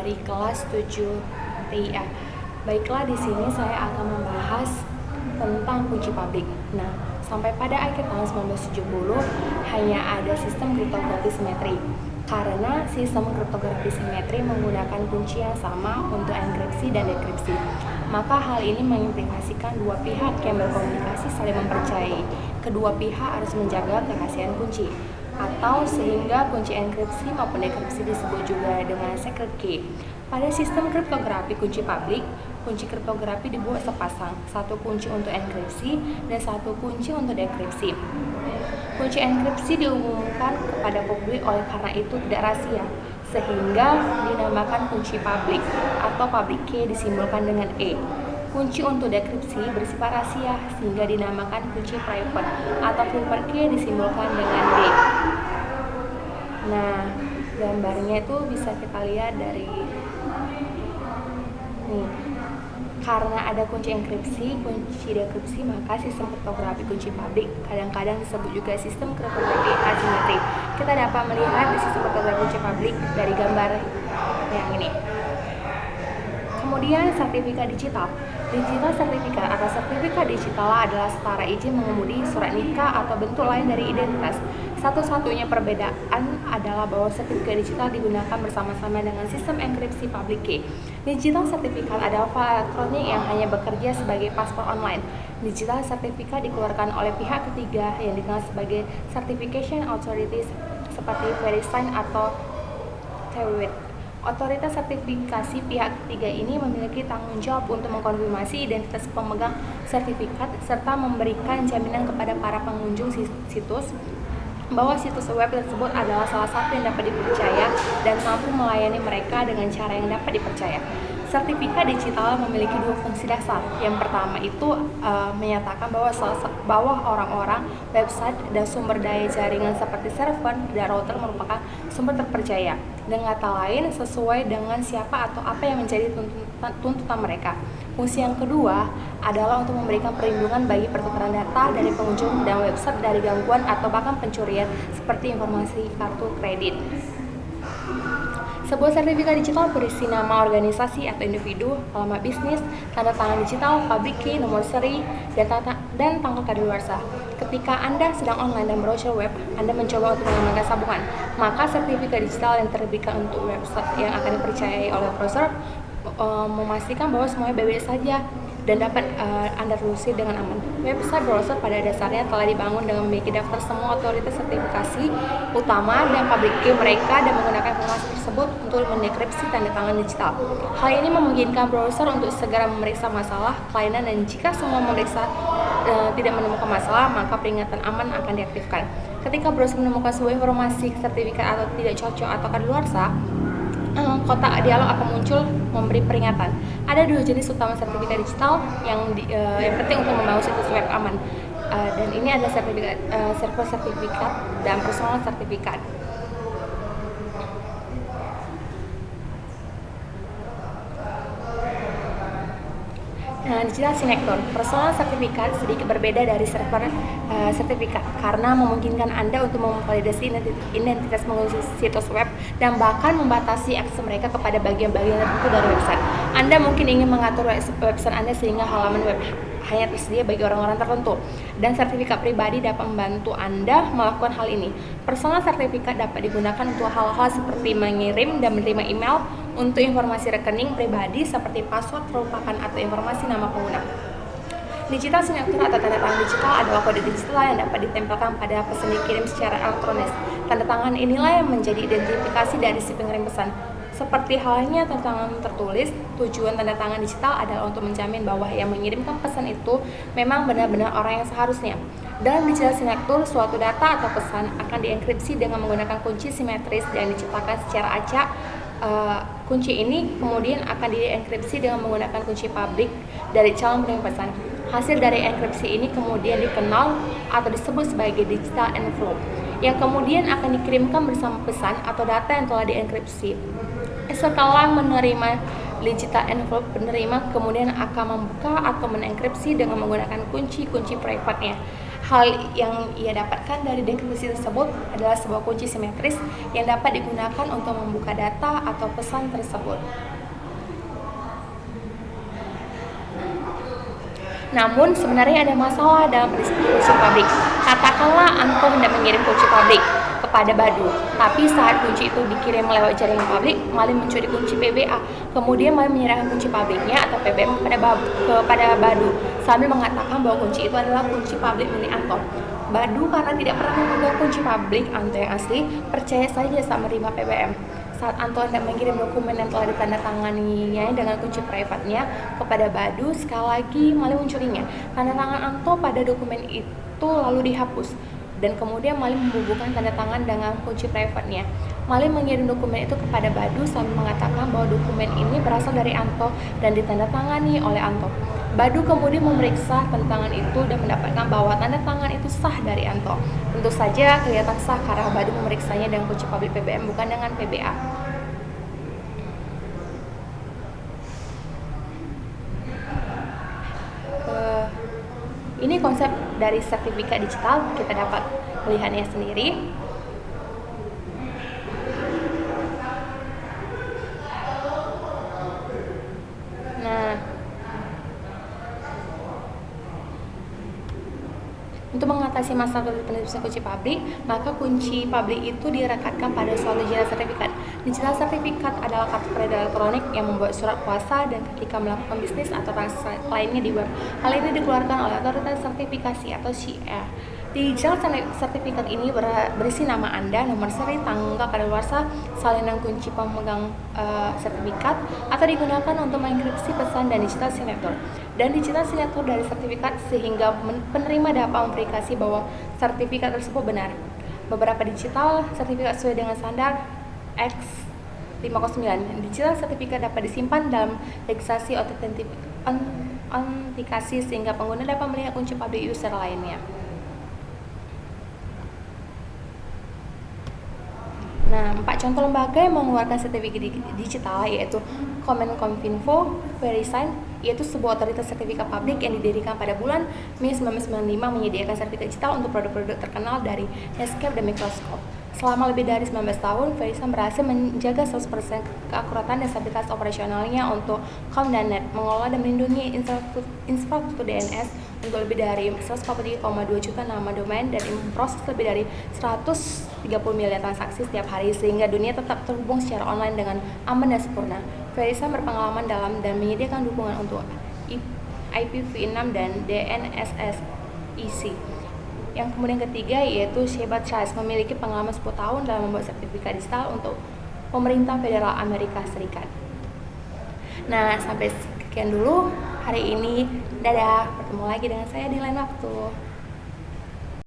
dari kelas 7 TIA. Baiklah, di sini saya akan membahas tentang kunci publik. Nah, sampai pada akhir tahun 1970 hanya ada sistem kriptografi simetri. Karena sistem kriptografi simetri menggunakan kunci yang sama untuk enkripsi dan dekripsi, maka hal ini mengimplikasikan dua pihak yang berkomunikasi saling mempercayai. Kedua pihak harus menjaga kerahasiaan kunci, atau sehingga kunci enkripsi maupun dekripsi disebut juga dengan secret key. Pada sistem kriptografi kunci publik, kunci kriptografi dibuat sepasang, satu kunci untuk enkripsi dan satu kunci untuk dekripsi. Kunci enkripsi diumumkan kepada publik oleh karena itu tidak rahasia, sehingga dinamakan kunci publik atau public key disimbolkan dengan E. Kunci untuk dekripsi bersifat rahasia sehingga dinamakan kunci private atau private key disimbolkan dengan D. Nah, gambarnya itu bisa kita lihat dari nih. Karena ada kunci enkripsi, kunci dekripsi, maka sistem kriptografi kunci publik kadang-kadang disebut juga sistem kriptografi asimetri. Kita dapat melihat di sistem kriptografi kunci publik dari gambar yang ini. Kemudian sertifikat digital. Digital sertifikat atau sertifikat digital adalah setara izin mengemudi, surat nikah, atau bentuk lain dari identitas. Satu-satunya perbedaan adalah bahwa sertifikat digital digunakan bersama-sama dengan sistem enkripsi public key. Digital sertifikat adalah file elektronik yang hanya bekerja sebagai paspor online. Digital sertifikat dikeluarkan oleh pihak ketiga yang dikenal sebagai certification authorities seperti VeriSign atau TWIT. Otoritas sertifikasi pihak ketiga ini memiliki tanggung jawab untuk mengkonfirmasi identitas pemegang sertifikat serta memberikan jaminan kepada para pengunjung situs bahwa situs web tersebut adalah salah satu yang dapat dipercaya dan mampu melayani mereka dengan cara yang dapat dipercaya. Sertifikat digital memiliki dua fungsi dasar. Yang pertama itu menyatakan bahwa orang-orang, website, dan sumber daya jaringan seperti server dan router merupakan sumber terpercaya. Dengan kata lain, sesuai dengan siapa atau apa yang menjadi tuntutan mereka. Fungsi yang kedua adalah untuk memberikan perlindungan bagi pertukaran data dari pengunjung dan website dari gangguan atau bahkan pencurian seperti informasi kartu kredit. Sebuah sertifikat digital berisi nama organisasi atau individu, alamat bisnis, tanda tangan digital, public key, nomor seri, dan tanggal kadaluarsa. Ketika Anda sedang online dan browser web, Anda mencoba untuk mengamankan sambungan, maka sertifikat digital yang terbitkan untuk website yang akan dipercayai oleh browser memastikan bahwa semuanya baik-baik saja dan dapat Anda telusuri dengan aman. Website browser pada dasarnya telah dibangun dengan memiliki daftar semua otoritas sertifikasi utama dan public key mereka dan menggunakan informasi tersebut untuk mendekripsi tanda tangan digital. Hal ini memungkinkan browser untuk segera memeriksa masalah kelainan dan jika semua memeriksa tidak menemukan masalah, maka peringatan aman akan diaktifkan. Ketika browser menemukan sebuah informasi sertifikat atau tidak cocok atau kadaluarsa, kotak dialog akan muncul memberi peringatan. Ada dua jenis utama sertifikat digital yang penting untuk membangun situs web aman. Dan ini ada sertifikat server sertifikat dan personal sertifikat. Digital signature, personal sertifikat sedikit berbeda dari server sertifikat karena memungkinkan Anda untuk memvalidasi identitas pengguna situs web dan bahkan membatasi akses mereka kepada bagian-bagian tertentu dari website. Anda mungkin ingin mengatur website Anda sehingga halaman web hanya tersedia bagi orang-orang tertentu, dan sertifikat pribadi dapat membantu Anda melakukan hal ini. Personal sertifikat dapat digunakan untuk hal-hal seperti mengirim dan menerima email, untuk informasi rekening pribadi seperti password, perumpamaan atau informasi nama pengguna. Digital signature atau tanda tangan digital adalah kode digital yang dapat ditempelkan pada pesan dikirim secara elektronis. Tanda tangan inilah yang menjadi identifikasi dari si pengirim pesan. Seperti halnya tanda tangan tertulis, tujuan tanda tangan digital adalah untuk menjamin bahwa yang mengirimkan pesan itu memang benar-benar orang yang seharusnya. Dalam digital signature, suatu data atau pesan akan dienkripsi dengan menggunakan kunci simetris yang diciptakan secara acak. Kunci ini kemudian akan dienkripsi dengan menggunakan kunci publik dari calon pengirim pesan. Hasil dari enkripsi ini kemudian dikenal atau disebut sebagai digital envelope, yang kemudian akan dikirimkan bersama pesan atau data yang telah dienkripsi. Setelah menerima digital envelope, penerima kemudian akan membuka atau menenkripsi dengan menggunakan kunci-kunci private-nya. Hal yang ia dapatkan dari dekripsi tersebut adalah sebuah kunci simetris yang dapat digunakan untuk membuka data atau pesan tersebut. Namun sebenarnya ada masalah dalam prinsip kunci publik. Katakanlah Anto hendak mengirim kunci publik kepada Badu, tapi saat kunci itu dikirim lewat jaringan publik, Malim mencuri kunci PBA, kemudian Malim menyerahkan kunci publiknya atau PBM kepada Badu, sambil mengatakan bahwa kunci itu adalah kunci publik milik Anto. Badu karena tidak pernah memegang kunci publik Anto yang asli, percaya saja saat menerima PBM. Saat Anto hendak mengirim dokumen yang telah ditandatanganinya dengan kunci private-nya kepada Badu, sekali lagi Malim mencurinya. Tanda tangan Anto pada dokumen itu lalu dihapus, dan kemudian Malim membubuhkan tanda tangan dengan kunci private-nya. Malim mengirim dokumen itu kepada Badu sambil mengatakan bahwa dokumen ini berasal dari Anto dan ditandatangani oleh Anto. Badu kemudian memeriksa tanda tangan itu dan mendapatkan bahwa tanda tangan itu sah dari Anto. Tentu saja kelihatan sah karena Badu memeriksanya dengan kunci publik PBM bukan dengan PBA. Ini konsep dari sertifikat digital, kita dapat melihatnya sendiri. Nah, untuk mengatasi masalah penulisan kunci publik, maka kunci publik itu direkatkan pada suatu jenis sertifikat. Digital sertifikat adalah kartu kredit elektronik yang membuat surat kuasa dan ketika melakukan bisnis atau transaksi lainnya di web. Hal ini dikeluarkan oleh otoritas sertifikasi atau SIA. Digital sertifikat ini berisi nama Anda, nomor seri, tanggal kadaluarsa, salinan kunci pemegang sertifikat, atau digunakan untuk mengenkripsi pesan dan digital signature. Dan digital signature dari sertifikat sehingga penerima dapat memverifikasi bahwa sertifikat tersebut benar. Beberapa digital sertifikat sesuai dengan standar X509. Digital sertifikat dapat disimpan dalam registrasi autentikasi sehingga pengguna dapat melihat kunci public user lainnya. Nah, 4 contoh lembaga yang mengeluarkan sertifikat digital yaitu Kemenkominfo, VeriSign, yaitu sebuah otoritas sertifikat publik yang didirikan pada bulan Mei 1995 menyediakan sertifikat digital untuk produk-produk terkenal dari Netscape dan Microsoft. Selama lebih dari 19 tahun, VeriSign berhasil menjaga 100% keakuratan dan stabilitas operasionalnya untuk com dan net, mengelola dan melindungi infrastruktur DNS untuk lebih dari 143,2 juta nama domain dan memproses lebih dari 130 miliar transaksi setiap hari sehingga dunia tetap terhubung secara online dengan aman dan sempurna. VeriSign berpengalaman dalam dan menyediakan dukungan untuk IPv6 dan DNSSEC. Yang kemudian ketiga yaitu Sheba Trust, memiliki pengalaman 10 tahun dalam membuat sertifikat digital untuk pemerintah federal Amerika Serikat. Nah, sampai sekian dulu hari ini. Dadah, bertemu lagi dengan saya di lain waktu.